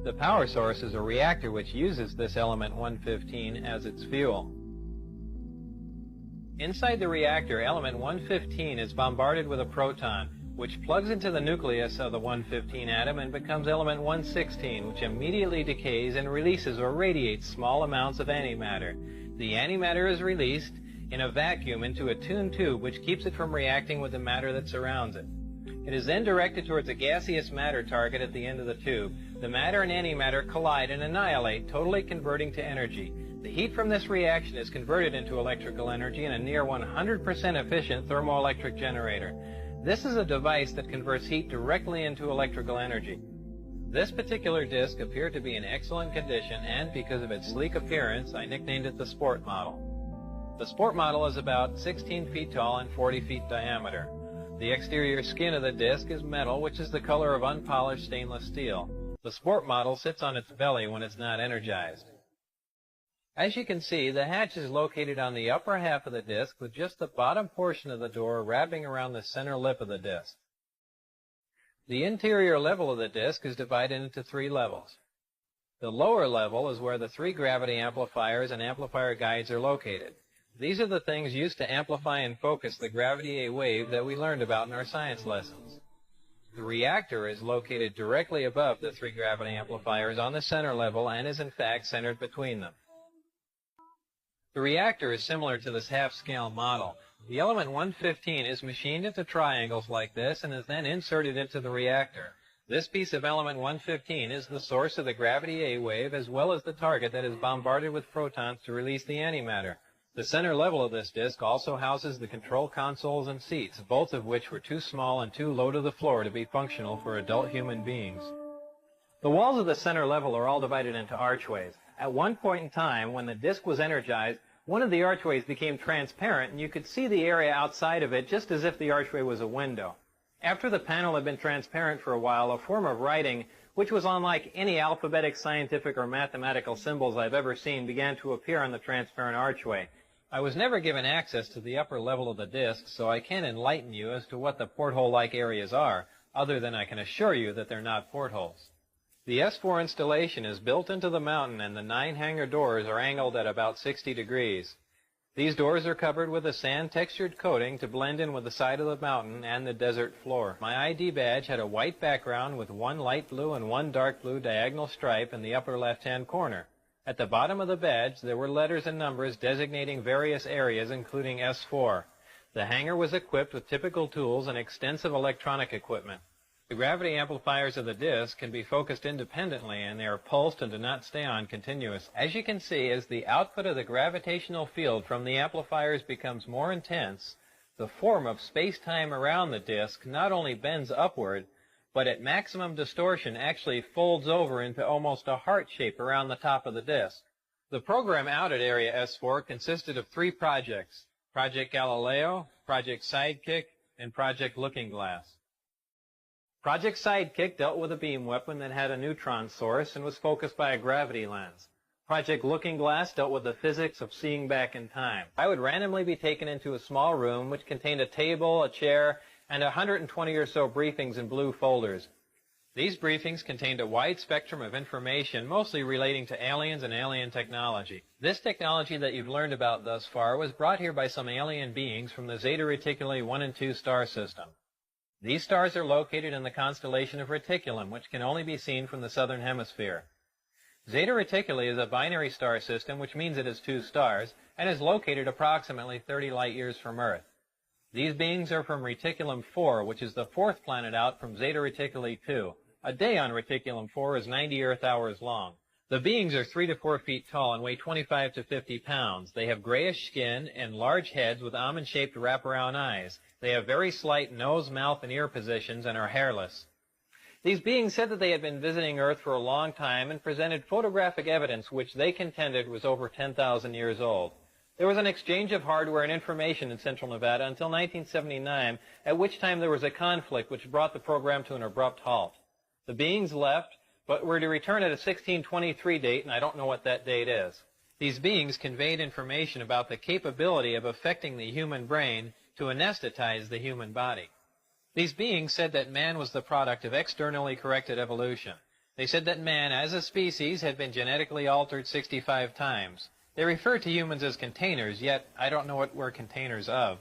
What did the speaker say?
The power source is a reactor which uses this element 115 as its fuel. Inside the reactor, element 115 is bombarded with a proton, which plugs into the nucleus of the 115 atom and becomes element 116, which immediately decays and releases or radiates small amounts of antimatter. The antimatter is released in a vacuum into a tuned tube which keeps it from reacting with the matter that surrounds it. It is then directed towards a gaseous matter target at the end of the tube. The matter and antimatter collide and annihilate, totally converting to energy. The heat from this reaction is converted into electrical energy in a near 100% efficient thermoelectric generator. This is a device that converts heat directly into electrical energy. This particular disc appeared to be in excellent condition, and because of its sleek appearance, I nicknamed it the Sport Model. The Sport Model is about 16 feet tall and 40 feet diameter. The exterior skin of the disc is metal, which is the color of unpolished stainless steel. The Sport Model sits on its belly when it's not energized. As you can see, the hatch is located on the upper half of the disc with just the bottom portion of the door wrapping around the center lip of the disc. The interior level of the disc is divided into 3 levels. The lower level is where the 3 gravity amplifiers and amplifier guides are located. These are the things used to amplify and focus the gravity A wave that we learned about in our science lessons. The reactor is located directly above the 3 gravity amplifiers on the center level and is in fact centered between them. The reactor is similar to this half-scale model. The element 115 is machined into triangles like this and is then inserted into the reactor. This piece of element 115 is the source of the gravity A wave as well as the target that is bombarded with protons to release the antimatter. The center level of this disc also houses the control consoles and seats, both of which were too small and too low to the floor to be functional for adult human beings. The walls of the center level are all divided into archways. At one point in time, when the disc was energized, one of the archways became transparent and you could see the area outside of it just as if the archway was a window. After the panel had been transparent for a while, a form of writing, which was unlike any alphabetic, scientific, or mathematical symbols I've ever seen, began to appear on the transparent archway. I was never given access to the upper level of the disc, so I can't enlighten you as to what the porthole-like areas are, other than I can assure you that they're not portholes. The S4 installation is built into the mountain and the 9 hangar doors are angled at about 60 degrees. These doors are covered with a sand-textured coating to blend in with the side of the mountain and the desert floor. My ID badge had a white background with 1 light blue and 1 dark blue diagonal stripe in the upper left-hand corner. At the bottom of the badge, there were letters and numbers designating various areas, including S4. The hangar was equipped with typical tools and extensive electronic equipment. The gravity amplifiers of the disc can be focused independently, and they are pulsed and do not stay on continuously. As you can see, as the output of the gravitational field from the amplifiers becomes more intense, the form of space-time around the disc not only bends upward, but at maximum distortion actually folds over into almost a heart shape around the top of the disc. The program out at Area S4 consisted of 3 projects: Project Galileo, Project Sidekick, and Project Looking Glass. Project Sidekick dealt with a beam weapon that had a neutron source and was focused by a gravity lens. Project Looking Glass dealt with the physics of seeing back in time. I would randomly be taken into a small room which contained a table, a chair, and 120 or so briefings in blue folders. These briefings contained a wide spectrum of information, mostly relating to aliens and alien technology. This technology that you've learned about thus far was brought here by some alien beings from the Zeta Reticuli 1 and 2 star system. These stars are located in the constellation of Reticulum, which can only be seen from the southern hemisphere. Zeta Reticuli is a binary star system, which means it has 2 stars, and is located approximately 30 light-years from Earth. These beings are from Reticulum 4, which is the 4th planet out from Zeta Reticuli 2. A day on Reticulum 4 is 90 Earth hours long. The beings are 3 to 4 feet tall and weigh 25 to 50 pounds. They have grayish skin and large heads with almond-shaped wraparound eyes. They have very slight nose, mouth, and ear positions and are hairless. These beings said that they had been visiting Earth for a long time and presented photographic evidence which they contended was over 10,000 years old. There was an exchange of hardware and information in Central Nevada until 1979, at which time there was a conflict which brought the program to an abrupt halt. The beings left, but were to return at a 1623 date, and I don't know what that date is. These beings conveyed information about the capability of affecting the human brain to anesthetize the human body. These beings said that man was the product of externally corrected evolution. They said that man, as a species, had been genetically altered 65 times. They refer to humans as containers, yet I don't know what we're containers of.